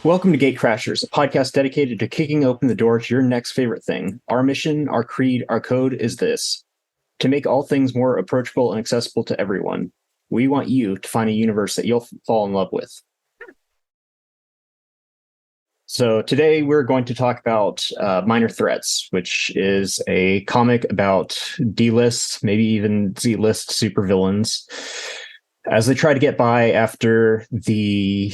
Welcome to Gatecrashers, a podcast dedicated to kicking open the door to your next favorite thing. Our mission, our creed, our code is this: to make all things more approachable and accessible to everyone. We want you to find a universe that you'll fall in love with. So today we're going to talk about Minor Threats, which is a comic about D-list, maybe even Z-list supervillains, as they try to get by after the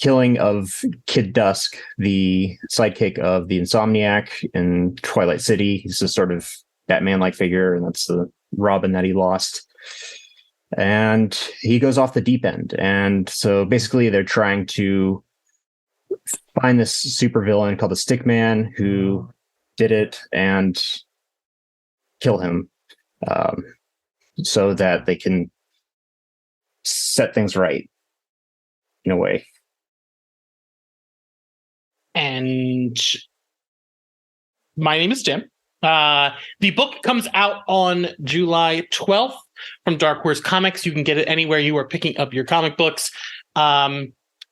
killing of Kid Dusk, the sidekick of the Insomniac in Twilight City. He's a sort of Batman-like figure, and that's the Robin that he lost. And he goes off the deep end. And so basically they're trying to find this supervillain called the Stickman who did it and kill him, so that they can set things right in a way. And my name is Tim. The book comes out on July 12th from Dark Horse Comics. You can get it anywhere you are picking up your comic books.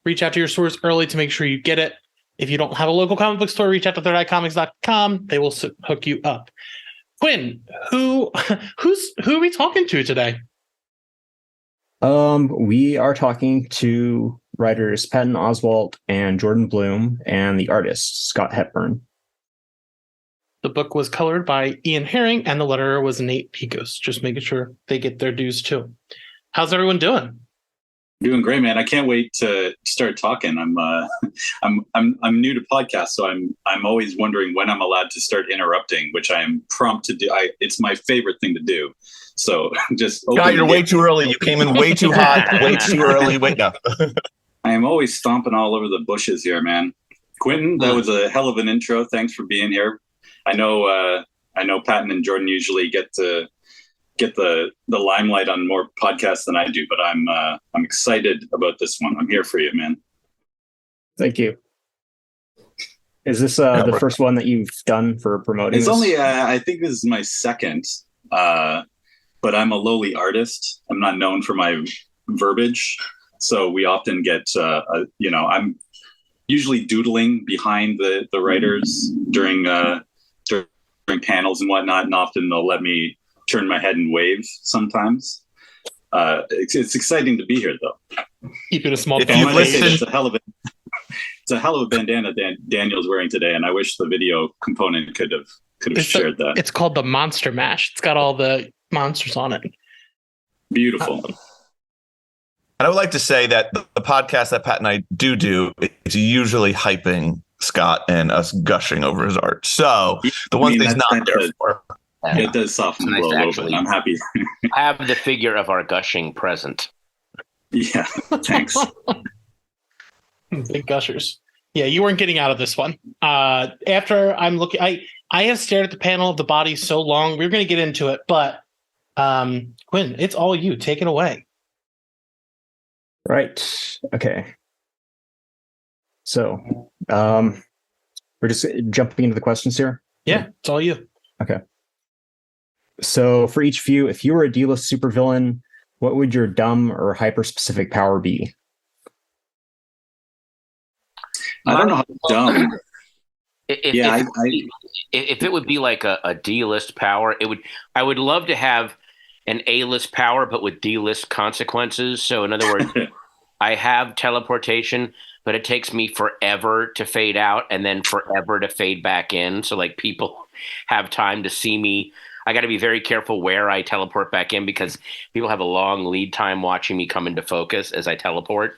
Reach out to your stores early to make sure you get it. If you don't have a local comic book store, reach out to thirdeyecomics.com. They will hook you up. Quinn, who are we talking to today? We are talking to writers Patton Oswalt and Jordan Blum and the artist Scott Hepburn. The book was colored by Ian Herring and the letterer was Nate Picos. Just making sure they get their dues too. How's everyone doing? Doing great, man. I can't wait to start talking. I'm new to podcasts, so I'm always wondering when I'm allowed to start interrupting, which I am prompt to do. It's my favorite thing to do. So just God, you're way too early. You came in way too hot, way too early. Wait, no. I am always stomping all over the bushes here, man. Quentin, that was a hell of an intro. Thanks for being here. I know Patton and Jordan usually get the limelight on more podcasts than I do, but I'm excited about this one. I'm here for you, man. Thank you. Is this the first one that you've done for promoting? It's only I think this is my second, but I'm a lowly artist. I'm not known for my verbiage, so we often get I'm usually doodling behind the writers during panels and whatnot, and often they'll let me turn my head and wave sometimes. It's exciting to be here, though. Keep it a small. It's a hell of a bandana Daniel's wearing today, and I wish the video component could have shared that. It's called the Monster Mash. It's got all the monsters on it. Beautiful. And I would like to say that the podcast that Pat and I do is usually hyping Scott and us gushing over his art. So the one thing's not there for. It does soften the blow a little bit. I'm happy. Have the figure of our gushing present. Yeah, thanks. Big gushers. Yeah, you weren't getting out of this one. After I'm looking, I have stared at the panel of the body so long. We're going to get into it, but Quinn, it's all you. Take it away. Right. Okay. So we're just jumping into the questions here. Yeah, it's all you. Okay. So for each of you, if you were a D-list supervillain, what would your dumb or hyper-specific power be? I don't know how dumb. If it would be like a D-list power, I would love to have an A-list power, but with D-list consequences. So in other words, I have teleportation, but it takes me forever to fade out and then forever to fade back in. So like people have time to see me. I got to be very careful where I teleport back in because people have a long lead time watching me come into focus as I teleport.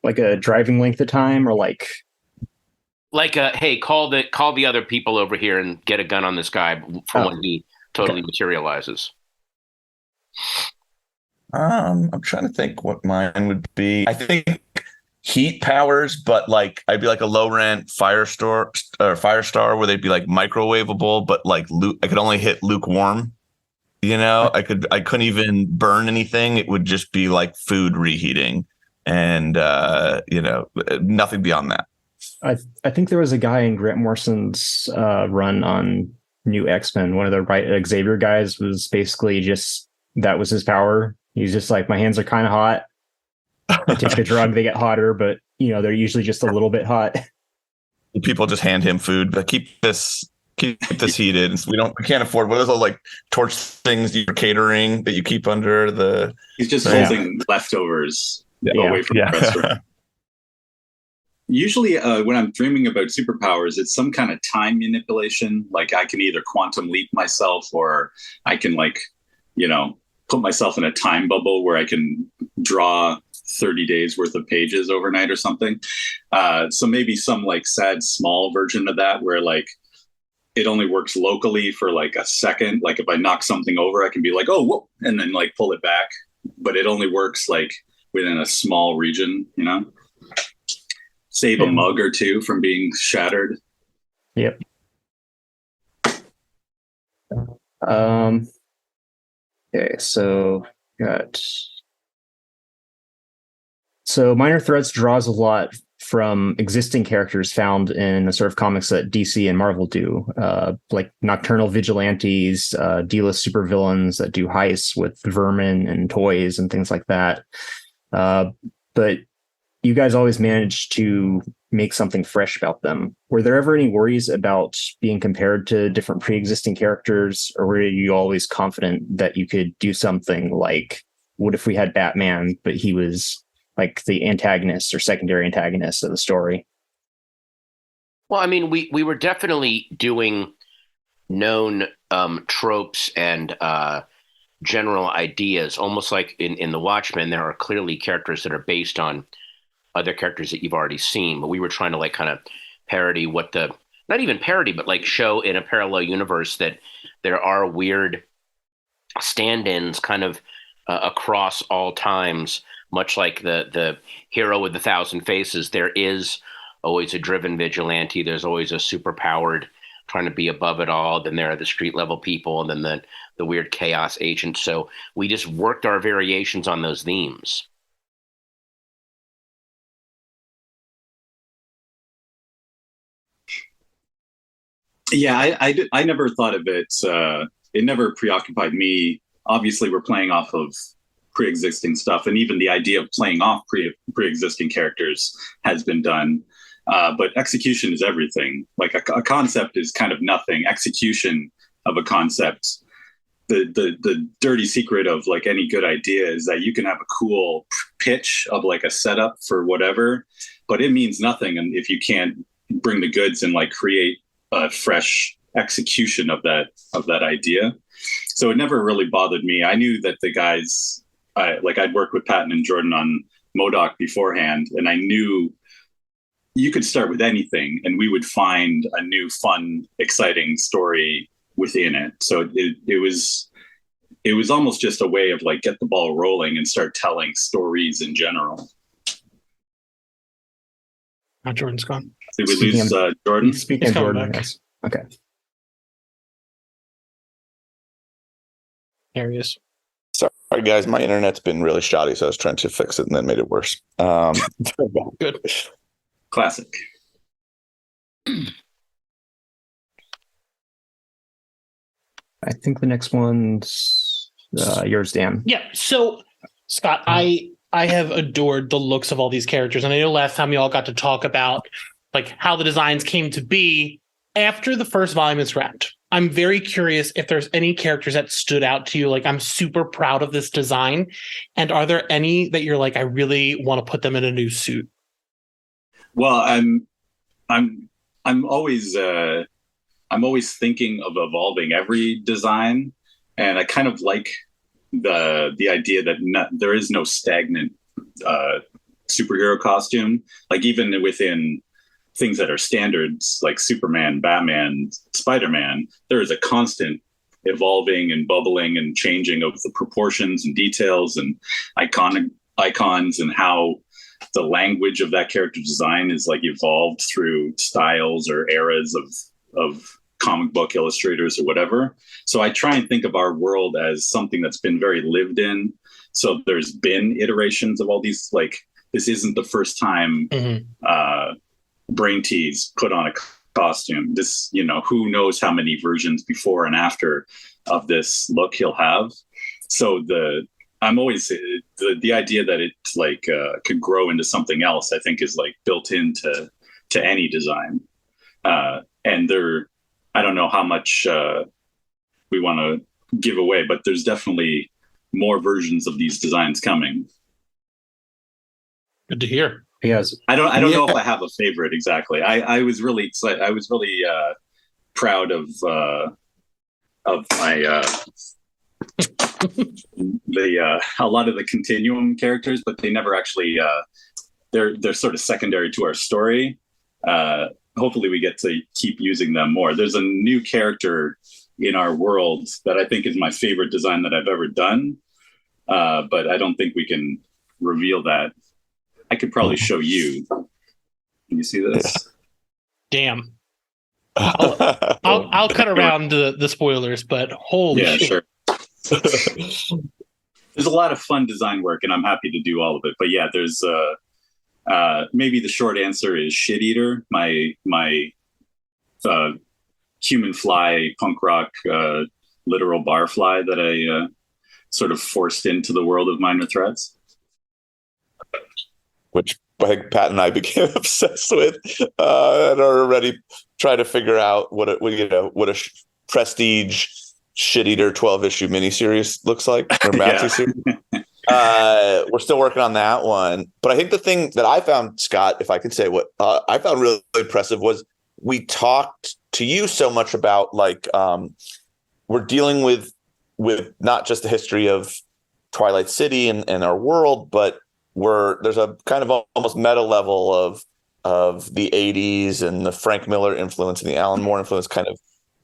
Like a driving length of time, or like hey, call the other people over here and get a gun on this guy for when he totally materializes. I'm trying to think what mine would be. I think heat powers, but like I'd be like a low rent Firestar where they'd be like microwavable, but like I could only hit lukewarm. You know, I couldn't even burn anything. It would just be like food reheating, and nothing beyond that. I think there was a guy in Grant Morrison's run on New X-Men. One of the Xavier guys was basically just that was his power. He's just like, my hands are kind of hot. I take the drug, they get hotter, but they're usually just a little bit hot. People just hand him food, but keep this heated. We can't afford what are those like torch things you're catering that you keep under the. He's just holding leftovers away from the restaurant. Usually, when I'm dreaming about superpowers, it's some kind of time manipulation. Like I can either quantum leap myself, or I can put myself in a time bubble where I can draw 30 days worth of pages overnight or something. So maybe some like sad small version of that where like it only works locally for like a second. Like if I knock something over, I can be like, oh, whoa, and then like pull it back. But it only works like within a small region, Save a mug or two from being shattered. Yep. Okay, so Minor Threats draws a lot from existing characters found in the sort of comics that DC and Marvel do, like nocturnal vigilantes, D-list supervillains that do heists with vermin and toys and things like that. But you guys always managed to make something fresh about them. Were there ever any worries about being compared to different pre-existing characters, or were you always confident that you could do something like, what if we had Batman, but he was like the antagonist or secondary antagonist of the story? Well, I mean, we were definitely doing known tropes and general ideas, almost like in The Watchmen, there are clearly characters that are based on other characters that you've already seen, but we were trying to like kind of parody not even parody, but like show in a parallel universe that there are weird stand-ins kind of across all times, much like the hero with 1,000 faces. There is always a driven vigilante. There's always a superpowered trying to be above it all. Then there are the street level people, and then the weird chaos agent. So we just worked our variations on those themes. Yeah, I never thought of it. It never preoccupied me. Obviously, we're playing off of pre-existing stuff, and even the idea of playing off pre-existing characters has been done. But execution is everything. Like a concept is kind of nothing. Execution of a concept, the dirty secret of like any good idea is that you can have a cool pitch of like a setup for whatever, but it means nothing, and if you can't bring the goods and like create a fresh execution of that idea. So it never really bothered me. I knew that the guys, I'd worked with Patton and Jordan on MODOK beforehand, and I knew you could start with anything and we would find a new, fun, exciting story within it. So it was almost just a way of like, get the ball rolling and start telling stories in general. Now Jordan's gone. Did we lose Jordan? Speaking of Jordan, yes. Okay. There he is. Sorry, guys. My internet's been really shoddy, so I was trying to fix it and then made it worse. Good. Classic. I think the next one's yours, Dan. Yeah. So, Scott, I have adored the looks of all these characters, and I know last time we all got to talk about like how the designs came to be after the first volume is wrapped. I'm very curious if there's any characters that stood out to you. Like, I'm super proud of this design, and are there any that you're like, I really want to put them in a new suit? Well, I'm always thinking of evolving every design, and I kind of like the idea that there is no stagnant superhero costume. Like even within things that are standards, like Superman, Batman, Spider-Man, there is a constant evolving and bubbling and changing of the proportions and details and icons, and how the language of that character design is like evolved through styles or eras of comic book illustrators or whatever. So I try and think of our world as something that's been very lived in. So there's been iterations of all these, like, this isn't the first time Brain Tease put on a costume. This, who knows how many versions before and after of this look he'll have. So I'm always the idea that it like could grow into something else. I think is like built into any design, and I don't know how much we want to give away, but there's definitely more versions of these designs coming. Good to hear. Yes. I don't know if I have a favorite exactly. I was really excited. I was really proud of my a lot of the Continuum characters, but they never actually they're sort of secondary to our story. Hopefully we get to keep using them more. There's a new character in our world that I think is my favorite design that I've ever done, but I don't think we can reveal that. I could probably show you. Can you see this? Damn. I'll cut around the spoilers, but holy shit. Sure. There's a lot of fun design work, and I'm happy to do all of it. But yeah, there's maybe the short answer is Shit Eater, my human fly, punk rock, literal barfly that I sort of forced into the world of Minor Threats. Which I think Pat and I became obsessed with, and are already trying to figure out what a prestige Shit Eater 12-issue miniseries looks like, or maxi series. We're still working on that one, but I think the thing that I found, Scott, if I can say what I found really impressive, was we talked to you so much about like we're dealing with not just the history of Twilight City and our world, but there's a kind of almost meta level of the 80s and the Frank Miller influence and the Alan Moore influence kind of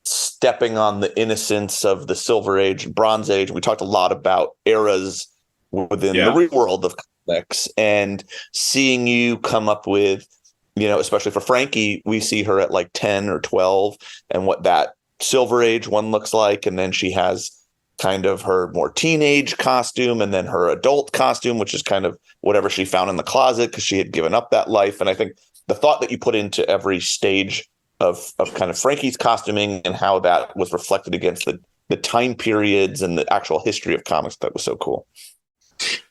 stepping on the innocence of the Silver Age and Bronze Age. We talked a lot about eras within the real world of comics, and seeing you come up with, especially for Frankie, we see her at like 10 or 12 and what that Silver Age one looks like. And then she has kind of her more teenage costume, and then her adult costume, which is kind of whatever she found in the closet because she had given up that life. And I think the thought that you put into every stage of kind of Frankie's costuming and how that was reflected against the time periods and the actual history of comics, that was so cool.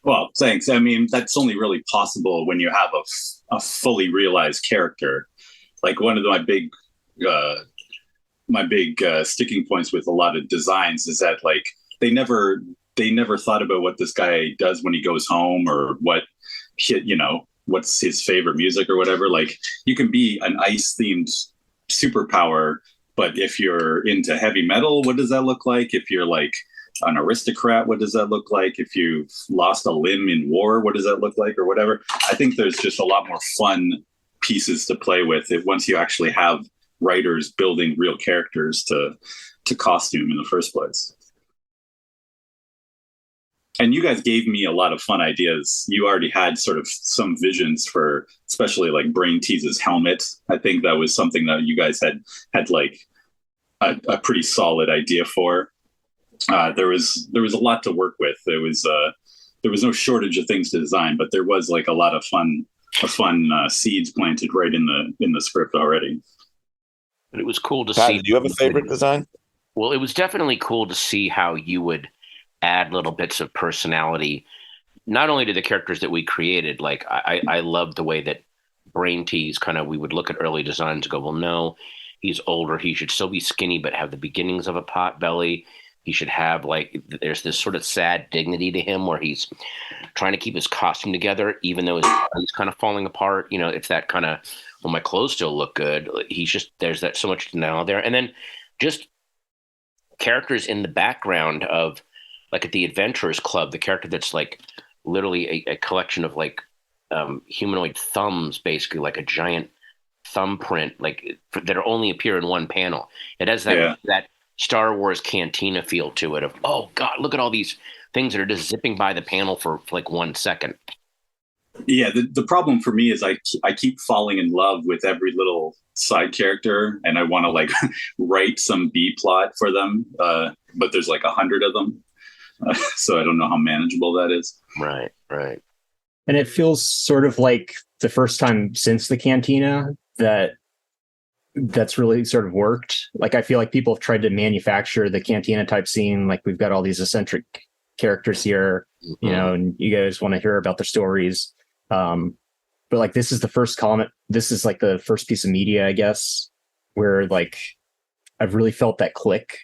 Well, thanks. I mean, that's only really possible when you have a fully realized character. Like one of my big sticking points with a lot of designs is that like they never thought about what this guy does when he goes home, or what's his favorite music or whatever. Like you can be an ice themed superpower, but if you're into heavy metal, what does that look like? If you're like an aristocrat, what does that look like? If you've lost a limb in war, what does that look like, or whatever? I think there's just a lot more fun pieces to play with once you actually have writers building real characters to costume in the first place. And you guys gave me a lot of fun ideas. You already had sort of some visions for, especially like Brain Tease's helmet. I think that was something that you guys had like a pretty solid idea for. There was a lot to work with. There was no shortage of things to design, but there was like a lot of fun seeds planted right in the script already. But it was cool to Pat, see. do you have a favorite design? Well, it was definitely cool to see how you would add little bits of personality, not only to the characters that we created. Like I loved the way that Brain Tease we would look at early designs and go, well, no, he's older. He should still be skinny, but have the beginnings of a pot belly. He should have there's this sort of sad dignity to him where he's trying to keep his costume together, even though his body's kind of falling apart. It's that kind of, well, my clothes still look good. There's that so much now there. And then just characters in the background of, like at the Adventurers Club, the character that's like literally a collection of like humanoid thumbs, basically like a giant thumbprint, that only appear in one panel. It has that Star Wars cantina feel to it of, oh God, look at all these things that are just zipping by the panel for like 1 second. Yeah, the problem for me is I keep falling in love with every little side character, and I want to like write some B plot for them, but there's like 100 of them. So I don't know how manageable that is. Right. And it feels sort of like the first time since the Cantina that's really sort of worked. Like I feel like people have tried to manufacture the Cantina type scene. Like we've got all these eccentric characters here, you know, and you guys want to hear about their stories. But like, this is the first comic. This is like the first piece of media, I guess, where like I've really felt that click,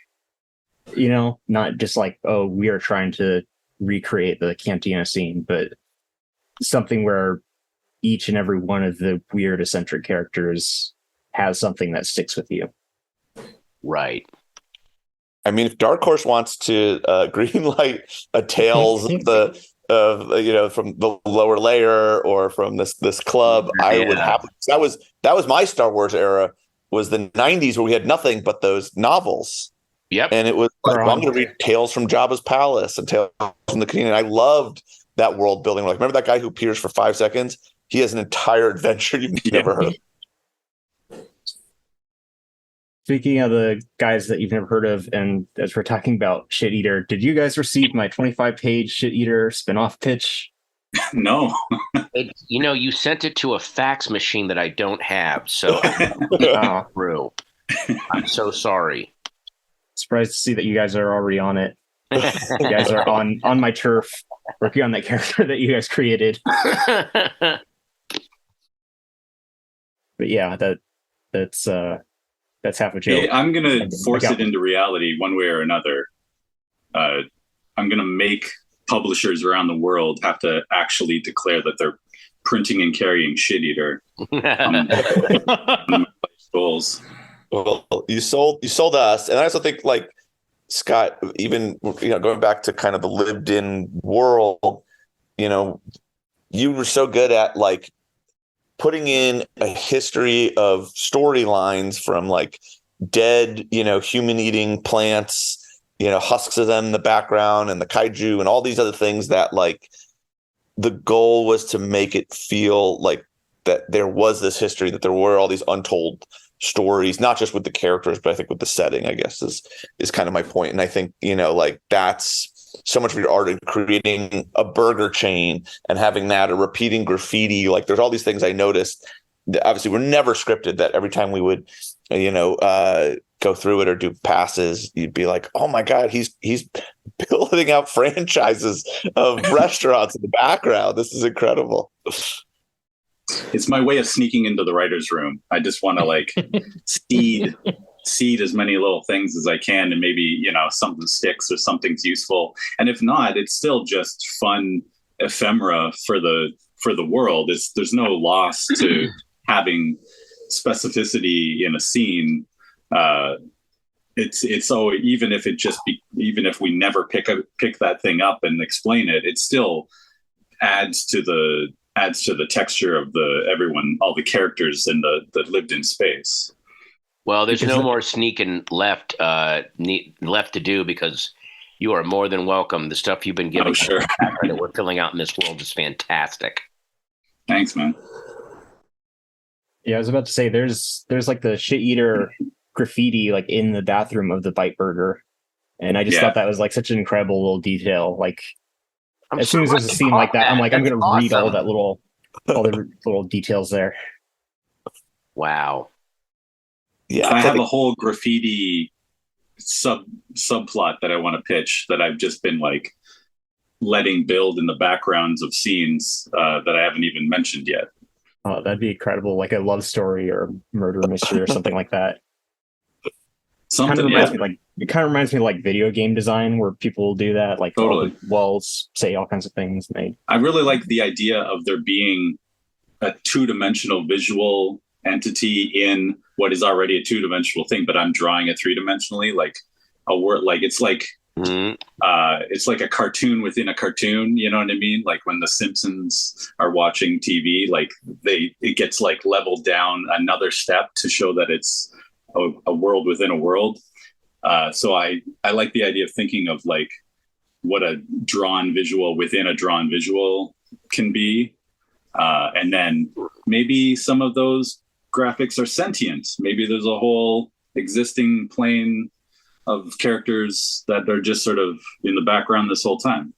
you know, not just like, oh, we are trying to recreate the Cantina scene, but something where each and every one of the weird eccentric characters has something that sticks with you. Right. I mean, if Dark Horse wants to greenlight a Tales you know, from the lower layer or from this club, I would happily. That was my Star Wars era. Was the 90s where we had nothing but those novels. Yep. And it was like, well, I'm going to read Tales from Jabba's Palace and Tales from the Canadian. I loved that world building. Like, remember that guy who appears for 5 seconds? He has an entire adventure you've never heard of. Speaking of the guys that you've never heard of, and as we're talking about Shit Eater, did you guys receive my 25-page Shit Eater spinoff pitch? No. You know, you sent it to a fax machine that I don't have, so I'm through. I'm so sorry. Surprised to see that you guys are already on it. You guys are on my turf, working on that character that you guys created. But yeah, that's half a joke. Yeah, I'm gonna force it into reality one way or another. I'm gonna make publishers around the world have to actually declare that they're printing and carrying Shit Eater. Goals. Well, you sold us, and I also think, like, Scott, even, you know, going back to kind of the lived-in world, you know, you were so good at like putting in a history of storylines from like dead, you know, human-eating plants, you know, husks of them in the background, and the kaiju and all these other things that, like, the goal was to make it feel like that there was this history, that there were all these untold stories, not just with the characters, but I think with the setting, I guess is kind of my point. And I think, you know, like, that's so much of your art in creating a burger chain and having that, or repeating graffiti. Like, there's all these things I noticed that obviously were never scripted, that every time we would, you know, go through it or do passes, you'd be like, oh my God, he's building out franchises of restaurants in the background. This is incredible. It's my way of sneaking into the writer's room. I just want to like seed as many little things as I can, and maybe, you know, something sticks or something's useful. And if not, it's still just fun ephemera for the world. There's no loss to having specificity in a scene. It's so even if we never pick that thing up and explain it, it still adds to the texture of all the characters in the lived in space. Well, there's no more sneaking left to do, because you are more than welcome. The stuff you've been giving that we're filling out in this world is fantastic. Thanks, man. Yeah, I was about to say there's like the Shit Eater graffiti like in the bathroom of the Bite Burger, and I just thought that was like such an incredible little detail. Like, as soon as there's a scene like that, I'm like, I'm going to read all the little details there. Wow. Yeah, I have a whole graffiti subplot that I want to pitch that I've just been like letting build in the backgrounds of scenes that I haven't even mentioned yet. Oh, that'd be incredible! Like a love story or murder mystery or something like that. It kind of reminds me of like video game design, where people do that. Like, totally. Walls say all kinds of things. I really like the idea of there being a two-dimensional visual entity in what is already a two-dimensional thing, but I'm drawing it three-dimensionally, like a word. Like, it's like it's like a cartoon within a cartoon. You know what I mean? Like when the Simpsons are watching TV, like it gets like leveled down another step to show that it's a world within a world. So I like the idea of thinking of like what a drawn visual within a drawn visual can be. And then maybe some of those graphics are sentient. Maybe there's a whole existing plane of characters that are just sort of in the background this whole time.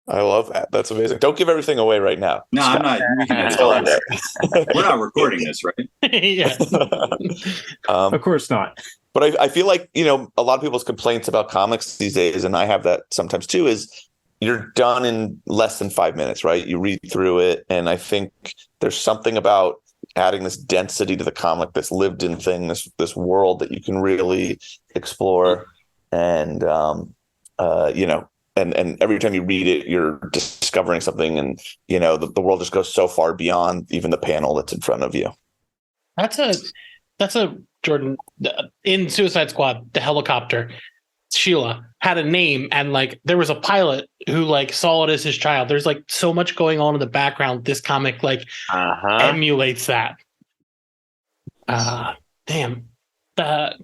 I love that. That's amazing. Don't give everything away right now. No, Scott. I'm not. We can edit all that. We're not recording this, right? Yeah. Of course not. But I feel like, a lot of people's complaints about comics these days, and I have that sometimes too, is you're done in less than 5 minutes, right? You read through it. And I think there's something about adding this density to the comic, this lived in thing, this world that you can really explore. And, and every time you read it, you're discovering something, and, the world just goes so far beyond even the panel that's in front of you. That's a Jordan in Suicide Squad, the helicopter, Sheila had a name, and like there was a pilot who like saw it as his child. There's like so much going on in the background. This comic like emulates that. Damn. I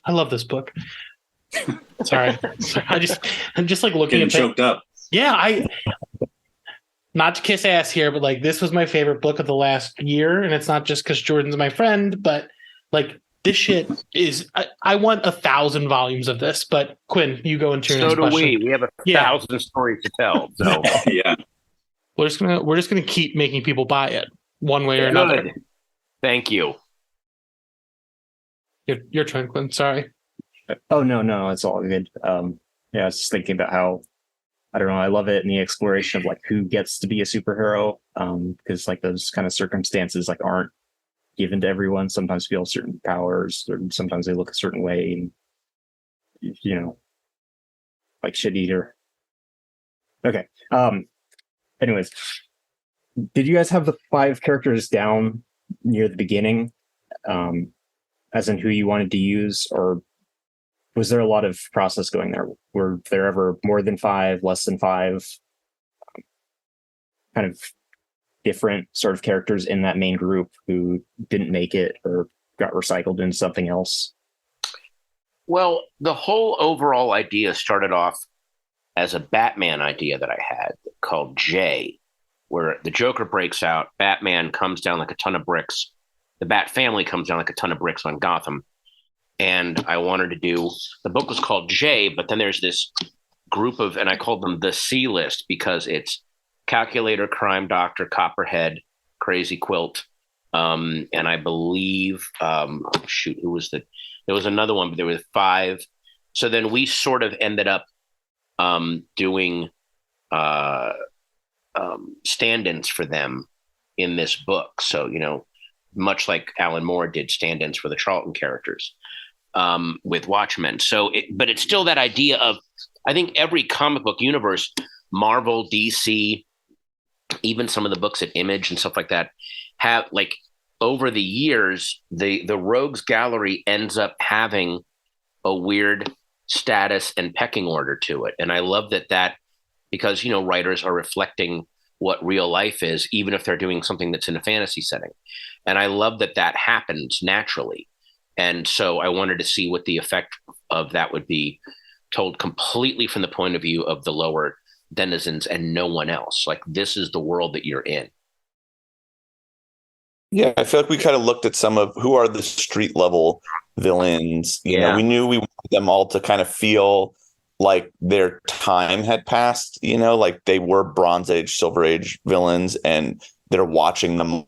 love this book. Sorry. I'm just like looking Getting at choked up. Yeah, not to kiss ass here, but like this was my favorite book of the last year, and it's not just because Jordan's my friend, but like this shit is. I want 1,000 volumes of this. But Quinn, you go into your next question. So do we. We have 1,000 stories to tell. So Yeah, we're just gonna keep making people buy it one way or another. Good. Thank you. Your turn, Quinn. Sorry. Oh no, it's all good. I was just thinking about how, I don't know, I love it in the exploration of like who gets to be a superhero, because like those kind of circumstances like aren't given to everyone. Sometimes people have certain powers, or sometimes they look a certain way, and like shit eater. Okay. Anyways, did you guys have the 5 characters down near the beginning, as in who you wanted to use, or was there a lot of process going there? Were there ever more than 5, less than 5, kind of different sort of characters in that main group who didn't make it or got recycled into something else? Well, the whole overall idea started off as a Batman idea that I had called Jay, where the Joker breaks out, Batman comes down like a ton of bricks, the Bat family comes down like a ton of bricks on Gotham. And I wanted to do, the book was called Jay, but then there's this group of, and I called them the C list because it's Calculator, Crime Doctor, Copperhead, Crazy Quilt. And I believe, who was there was another one, but there were 5. So then we sort of ended up doing stand-ins for them in this book. So, much like Alan Moore did stand-ins for the Charlton characters. With Watchmen. But it's still that idea of, I think every comic book universe, Marvel, DC, even some of the books at Image and stuff like that, have like over the years, the Rogues Gallery ends up having a weird status and pecking order to it. And I love that because, writers are reflecting what real life is, even if they're doing something that's in a fantasy setting. And I love that happens naturally. And so I wanted to see what the effect of that would be, told completely from the point of view of the lower denizens and no one else. Like, this is the world that you're in. Yeah, I feel like we kind of looked at some of who are the street level villains. You know, we knew we wanted them all to kind of feel like their time had passed, like they were Bronze Age, Silver Age villains, and they're watching the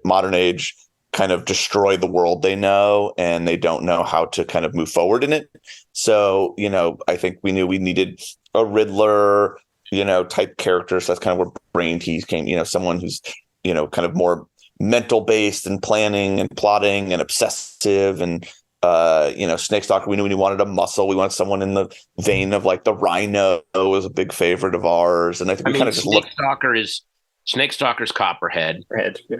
modern age kind of destroy the world they know, and they don't know how to kind of move forward in it. So, I think we knew we needed a Riddler, type character. So that's kind of where Brain Tease came, someone who's, kind of more mental based and planning and plotting and obsessive. And, Snake Stalker, we knew we wanted a muscle. We wanted someone in the vein of like the Rhino was a big favorite of ours. And I think we kind of just looked. Snake Stalker's Copperhead.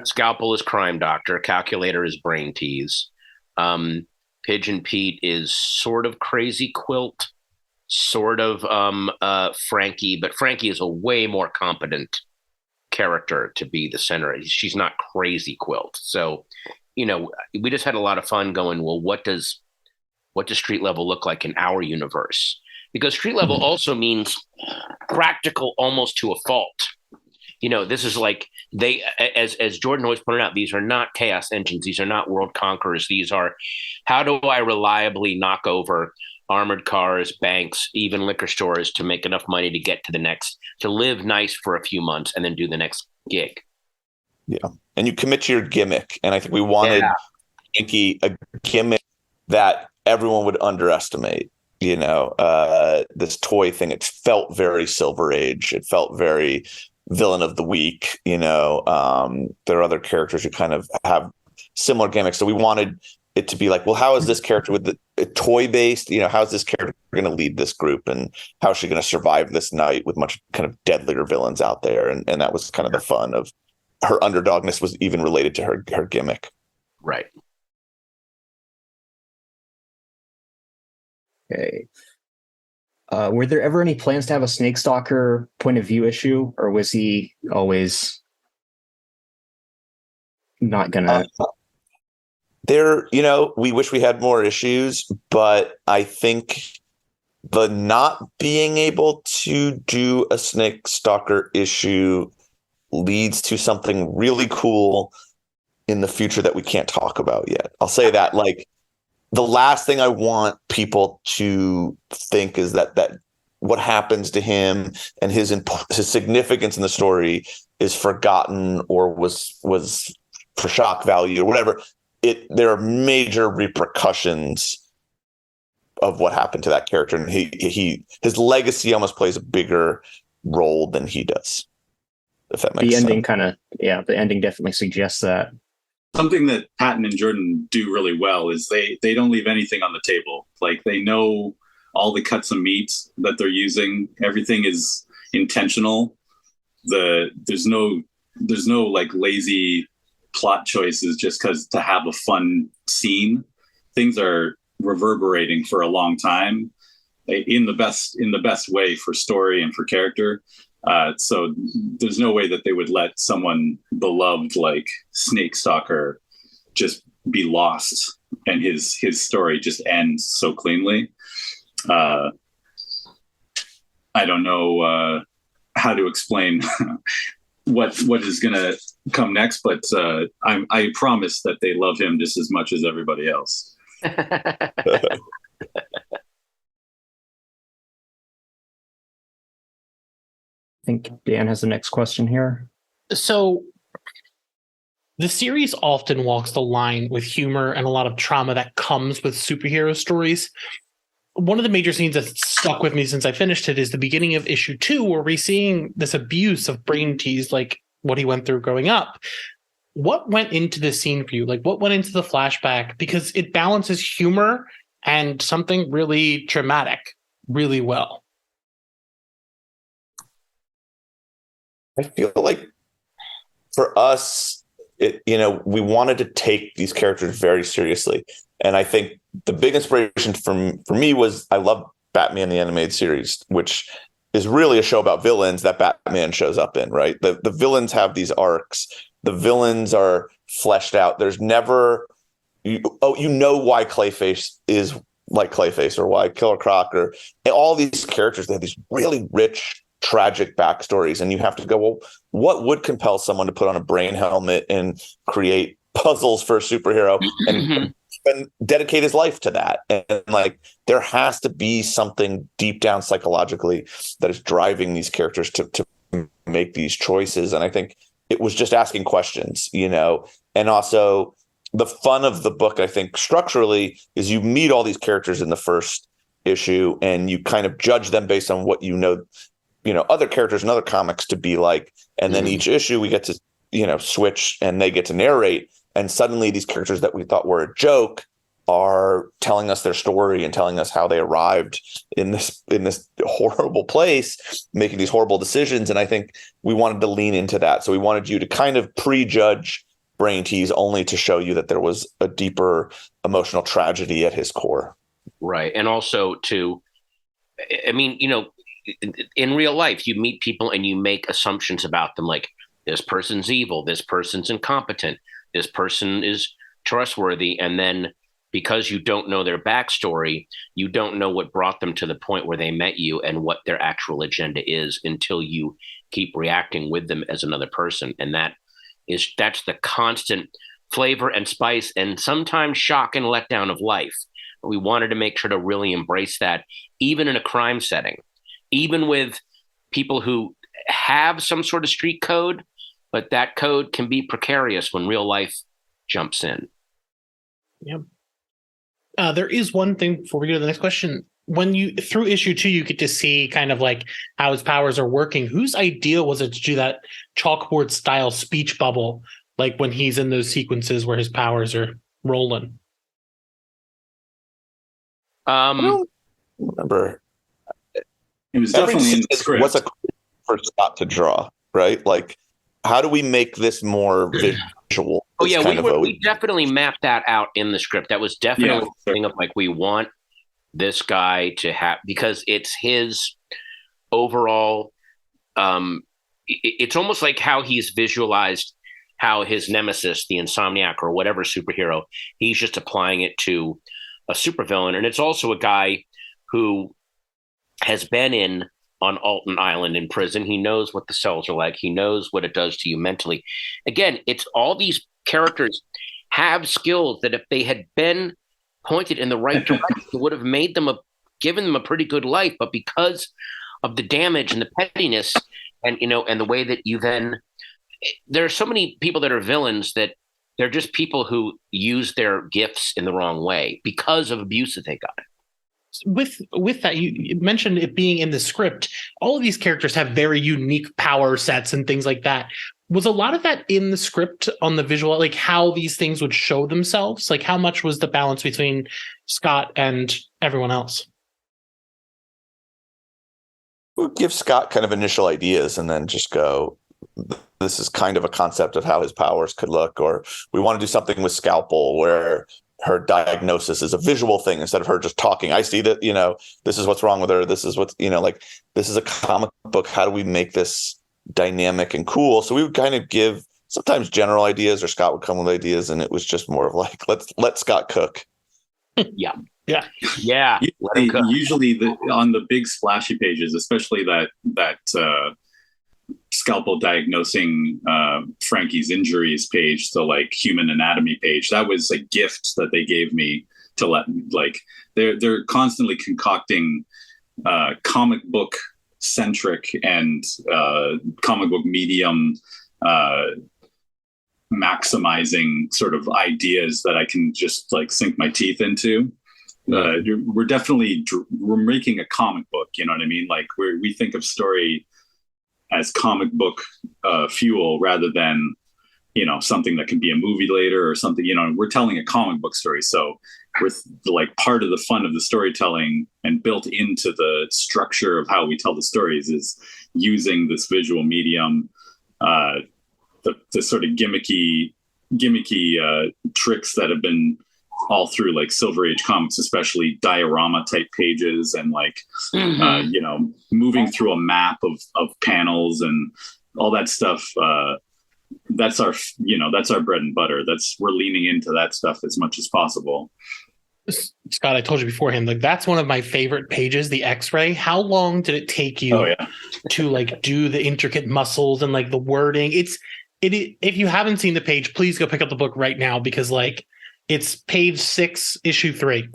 Scalpel is Crime Doctor. Calculator is Brain Tease. Pigeon Pete is sort of Crazy Quilt, sort of Frankie, but Frankie is a way more competent character to be the center. She's not Crazy Quilt. So, we just had a lot of fun going, well, what does street level look like in our universe? Because street level also means practical almost to a fault. This is like as Jordan always pointed out, these are not chaos engines. These are not world conquerors. These are, how do I reliably knock over armored cars, banks, even liquor stores to make enough money to get to live nice for a few months and then do the next gig. Yeah. And you commit to your gimmick. And I think we wanted a gimmick that everyone would underestimate. This toy thing, it felt very Silver Age. It felt very villain of the week. There are other characters who kind of have similar gimmicks. So we wanted it to be like, well, how is this character with the toy based? How is this character going to lead this group, and how is she going to survive this night with much kind of deadlier villains out there? And that was kind of the fun of her underdogness was even related to her gimmick. Right. Okay. Were there ever any plans to have a Snake Stalker point of view issue, or was he always not gonna? We wish we had more issues, but I think the not being able to do a Snake Stalker issue leads to something really cool in the future that we can't talk about yet. I'll say that, like, the last thing I want people to think is that what happens to him and his significance in the story is forgotten or was for shock value or whatever. There are major repercussions of what happened to that character, and his legacy almost plays a bigger role than he does. If that makes sense. The ending definitely suggests that. Something that Patton and Jordan do really well is they don't leave anything on the table. Like, they know all the cuts of meat that they're using. Everything is intentional. There's no like lazy plot choices just because to have a fun scene. Things are reverberating for a long time in the best way for story and for character. So there's no way that they would let someone beloved like Snake Stalker just be lost and his story just ends so cleanly. I don't know how to explain what is going to come next, but I promise that they love him just as much as everybody else. I think Dan has the next question here. So the series often walks the line with humor and a lot of trauma that comes with superhero stories. One of the major scenes that stuck with me since I finished it is the beginning of issue 2, where we're seeing this abuse of brain tease, like what he went through growing up. What went into this scene for you? Like, what went into the flashback? Because it balances humor and something really dramatic really well. I feel like for us, we wanted to take these characters very seriously. And I think the big inspiration for me was I love Batman the Animated Series, which is really a show about villains that Batman shows up in, right? The villains have these arcs. The villains are fleshed out. There's never, why Clayface is like Clayface, or why Killer Croc, or all these characters, they have these really rich, tragic backstories, and you have to go, well, what would compel someone to put on a brain helmet and create puzzles for a superhero and dedicate his life to that? And like, there has to be something deep down psychologically that is driving these characters to make these choices. And I think it was just asking questions, and also the fun of the book, I think structurally, is you meet all these characters in the first issue and you kind of judge them based on what other characters and other comics to be like. And then each issue we get to, switch and they get to narrate. And suddenly these characters that we thought were a joke are telling us their story and telling us how they arrived in this horrible place, making these horrible decisions. And I think we wanted to lean into that. So we wanted you to kind of prejudge Brain Tease only to show you that there was a deeper emotional tragedy at his core. Right. And also in real life, you meet people and you make assumptions about them, like this person's evil, this person's incompetent, this person is trustworthy. And then because you don't know their backstory, you don't know what brought them to the point where they met you and what their actual agenda is until you keep reacting with them as another person. And that's the constant flavor and spice and sometimes shock and letdown of life. We wanted to make sure to really embrace that, even in a crime setting, even with people who have some sort of street code, but that code can be precarious when real life jumps in. Yep. There is one thing before we go to the next question. When you through issue 2, you get to see kind of like how his powers are working. Whose idea was it to do that chalkboard style speech bubble, like when he's in those sequences where his powers are rolling? I don't remember. It was definitely in the script. What's a for Scott to draw, right? Like, how do we make this more visual? Oh yeah, we definitely mapped that out in the script. That was definitely a thing of like, we want this guy to have, because it's his overall. It's almost like how he's visualized how his nemesis, the Insomniac or whatever superhero, he's just applying it to a supervillain, and it's also a guy who has been on Alton Island in prison. He knows what the cells are like. He knows what it does to you mentally. Again, it's all these characters have skills that if they had been pointed in the right direction, would have made them given them a pretty good life. But because of the damage and the pettiness, and and the way that you then, there are so many people that are villains that they're just people who use their gifts in the wrong way because of abuse that they got. With that, you mentioned it being in the script. All of these characters have very unique power sets and things like that. Was a lot of that in the script on the visual, like how these things would show themselves? Like how much was the balance between Scott and everyone else? We'll give Scott kind of initial ideas and then just go, this is kind of a concept of how his powers could look. Or we want to do something with Scalpel where her diagnosis is a visual thing instead of her just talking. I see that, this is what's wrong with her. This is what's, like, this is a comic book. How do we make this dynamic and cool? So we would kind of give sometimes general ideas, or Scott would come with ideas, and it was just more of like, let Scott cook. Yeah. Usually on the big splashy pages, especially that Scalpel diagnosing Frankie's injuries page, the like human anatomy page, that was a gift that they gave me to let, like, they're constantly concocting comic book centric and comic book medium maximizing sort of ideas that I can just like sink my teeth into. We're making a comic book, you know what I mean? Like we think of story as comic book fuel rather than, something that can be a movie later or something, we're telling a comic book story. So we're like part of the fun of the storytelling and built into the structure of how we tell the stories is using this visual medium, the sort of gimmicky tricks that have been all through like Silver Age comics, especially diorama type pages and like, moving through a map of panels and all that stuff. That's our bread and butter. We're leaning into that stuff as much as possible. Scott, I told you beforehand, like that's one of my favorite pages, the X-ray. How long did it take you to like do the intricate muscles and like the wording? If you haven't seen the page, please go pick up the book right now because like it's page 6, issue 3.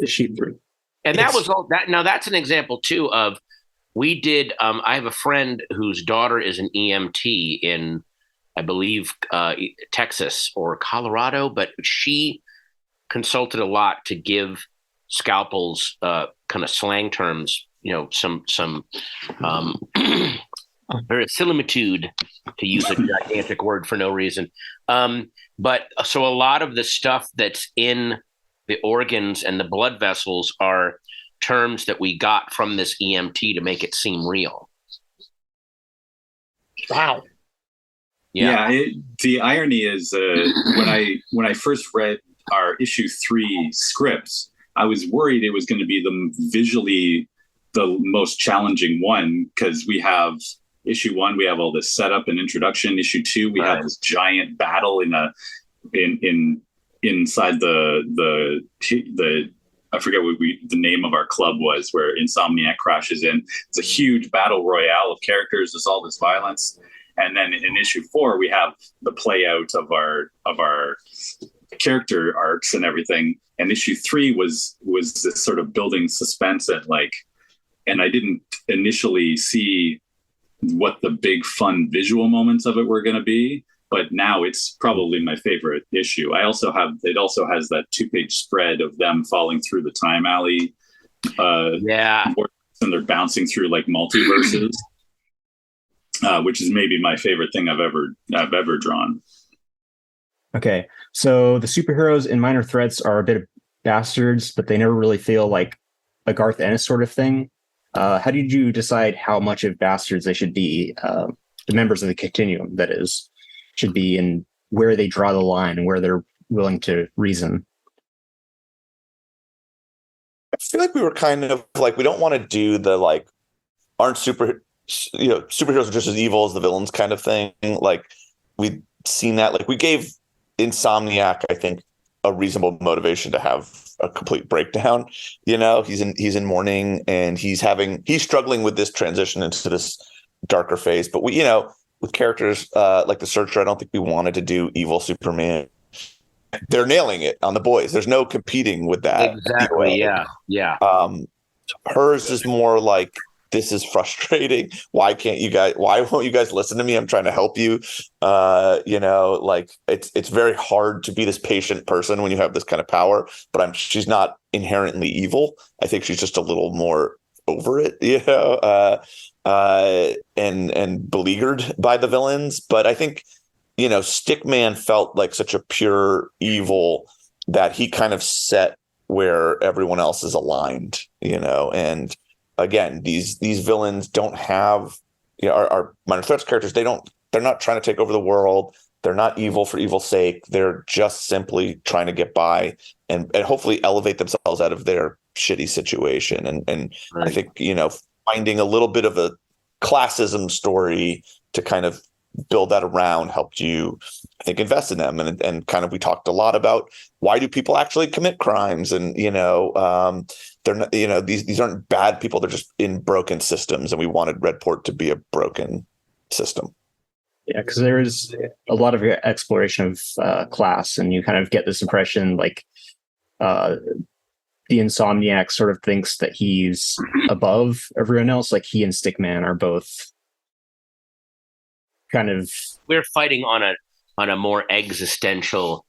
And that was all that. Now that's an example too of, we did, I have a friend whose daughter is an EMT in, I believe, Texas or Colorado, but she consulted a lot to give Scalpel's kind of slang terms, some verisimilitude, to use a gigantic word for no reason. But so a lot of the stuff that's in the organs and the blood vessels are terms that we got from this EMT to make it seem real. Wow. Yeah. The irony is when I first read our issue 3 scripts, I was worried it was going to be visually the most challenging one, because we have issue 1, we have all this setup and introduction. Issue 2, we have this giant battle inside the I forget what the name of our club was, where Insomniac crashes in. It's a huge battle royale of characters. There's all this violence. And then in issue 4, we have the play out of our character arcs and everything. And issue 3 was this sort of building suspense and I didn't initially see what the big fun visual moments of it were going to be. but now it's probably my favorite issue. It also has that 2-page spread of them falling through the time alley. And they're bouncing through like multiverses, which is maybe my favorite thing I've ever drawn. Okay, so the superheroes in Minor Threats are a bit of bastards, but they never really feel like a Garth Ennis sort of thing. How did you decide how much of bastards they should be? The members of the continuum, that is, should be, and where they draw the line and where they're willing to reason. I feel like we were kind of like, we don't want to do the like, aren't superheroes are just as evil as the villains kind of thing. Like, we've seen that. Like, we gave Insomniac, I think, a reasonable motivation to have a complete breakdown. He's in mourning, and he's struggling with this transition into this darker phase. But with characters like the Searcher, I don't think we wanted to do evil Superman. They're nailing it on the boys. There's no competing with that. Exactly. Yeah. Hers is more like, this is frustrating. Why won't you guys listen to me? I'm trying to help you. Like, it's very hard to be this patient person when you have this kind of power, but she's not inherently evil. I think she's just a little more over it, and beleaguered by the villains. But I think, Stickman felt like such a pure evil that he kind of set where everyone else is aligned, and again, these villains don't have, our Minor Threats characters, they're not trying to take over the world. They're not evil for evil's sake. They're just simply trying to get by and hopefully elevate themselves out of their shitty situation. And right. I think, finding a little bit of a classism story to kind of build that around helped you, I think, invest in them. And kind of, we talked a lot about, why do people actually commit crimes? And, they're not, these aren't bad people. They're just in broken systems. And we wanted Redport to be a broken system. Yeah, because there's a lot of exploration of class, and you kind of get this impression like the Insomniac sort of thinks that he's above everyone else. Like, he and Stickman are both kind of, we're fighting on a more existential,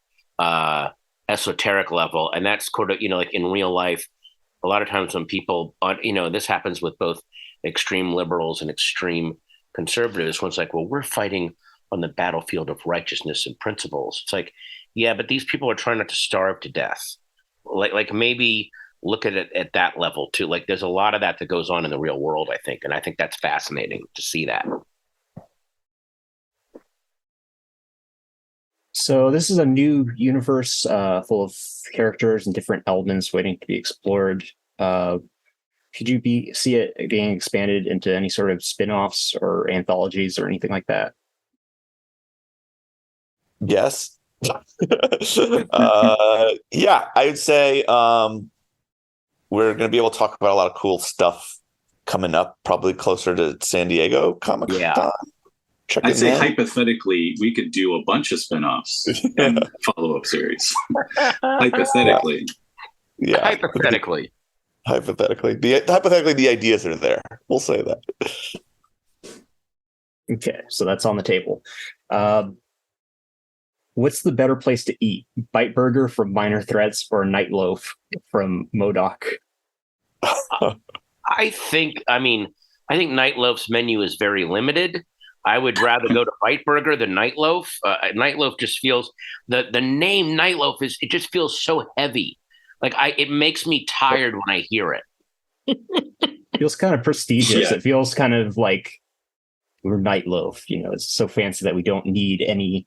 esoteric level, and that's sort of, like in real life, a lot of times when people, this happens with both extreme liberals and extreme conservatives, when it's like, well, we're fighting on the battlefield of righteousness and principles. It's like, yeah, but these people are trying not to starve to death. Like maybe look at it at that level too. Like, there's a lot of that goes on in the real world, I think, and I think that's fascinating to see that. So this is a new universe full of characters and different elements waiting to be explored. Could you see it being expanded into any sort of spin-offs or anthologies or anything like that? Yes. Yeah, I would say we're going to be able to talk about a lot of cool stuff coming up, probably closer to San Diego Comic Con. Yeah. I'd say hypothetically, we could do a bunch of spinoffs and follow-up series. Hypothetically. Yeah. Hypothetically. Hypothetically, the ideas are there. We'll say that. Okay, so that's on the table. What's the better place to eat? Bite Burger from Minor Threats or Night Loaf from MODOK? I think Night Loaf's menu is very limited. I would rather go to Bite Burger than Night Loaf. Night Loaf just feels, the name Night Loaf it just feels so heavy. Like, it makes me tired when I hear it. It feels kind of prestigious. Yeah. It feels kind of like we're Night Loaf. It's so fancy that we don't need any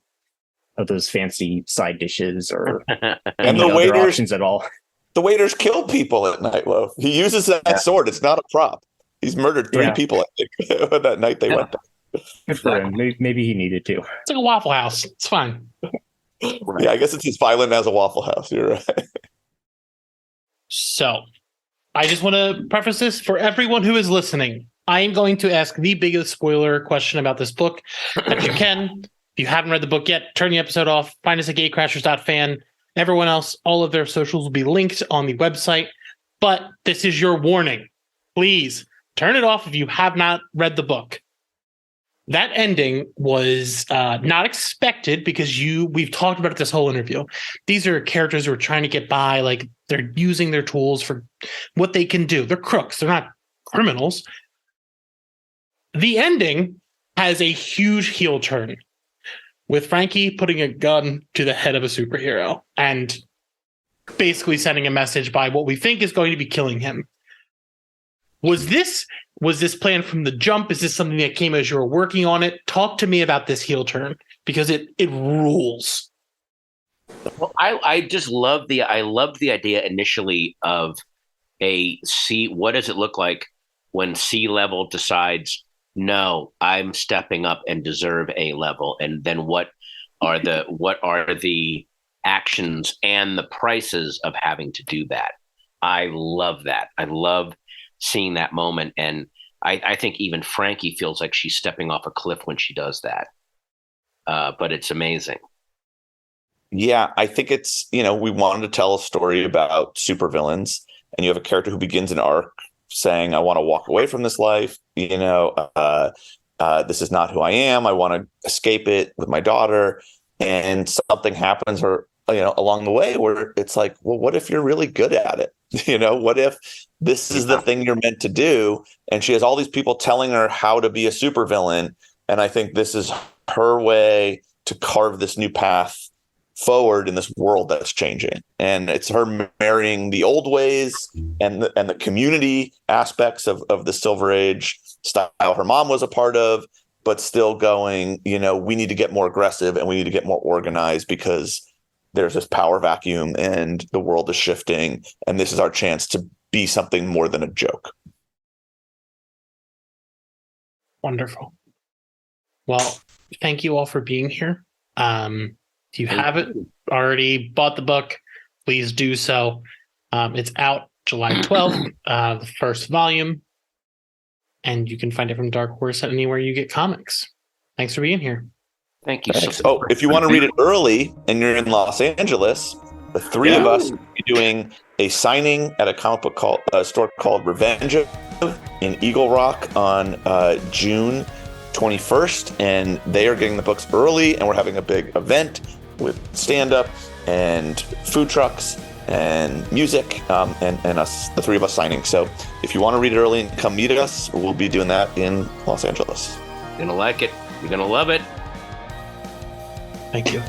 of those fancy side dishes or and the other options at all. The waiters kill people at Night Loaf. He uses that sword. It's not a prop. He's murdered 3 people, I think, that night they went there. Good for him. Maybe he needed to. It's like a Waffle House. It's fine. Right. Yeah, I guess it's as violent as a Waffle House. You're right. So, I just want to preface this for everyone who is listening. I am going to ask the biggest spoiler question about this book that you can. If you haven't read the book yet, turn the episode off. Find us at gatecrashers.fan. Everyone else, all of their socials will be linked on the website. But this is your warning. Please turn it off if you have not read the book. That ending was not expected because we've talked about it this whole interview. These are characters who are trying to get by, like they're using their tools for what they can do. They're crooks. They're not criminals. The ending has a huge heel turn with Frankie putting a gun to the head of a superhero and basically sending a message by what we think is going to be killing him. Was this planned from the jump? Is this something that came as you were working on it? Talk to me about this heel turn because it rules. Well, I just loved the idea initially of what does it look like when C level decides, no, I'm stepping up and deserve A level, and then what are the actions and the prices of having to do that? I love that. I love seeing that moment, and I think even Frankie feels like she's stepping off a cliff when she does that. But it's amazing. Yeah, I think it's, we wanted to tell a story about supervillains, and you have a character who begins an arc saying, I want to walk away from this life. This is not who I am. I want to escape it with my daughter. And something happens along the way where it's like, well, what if you're really good at it? What if this is the thing you're meant to do? And she has all these people telling her how to be a supervillain. And I think this is her way to carve this new path forward in this world that's changing. And it's her marrying the old ways and the community aspects of the Silver Age style her mom was a part of, but still going, we need to get more aggressive and we need to get more organized because there's this power vacuum and the world is shifting. And this is our chance to be something more than a joke. Wonderful. Well, thank you all for being here. If you haven't already bought the book, please do so. It's out July 12th, the first volume, and you can find it from Dark Horse anywhere you get comics. Thanks for being here. Thank you. Thanks. If you want to read it early and you're in Los Angeles, the three of us will be doing a signing at a comic book store called Revenge in Eagle Rock on June 21st, and they are getting the books early, and we're having a big event with stand-up and food trucks and music, and us, the three of us signing. So if you want to read it early and come meet us, we'll be doing that in Los Angeles. You're gonna like it. You're gonna love it. Thank you.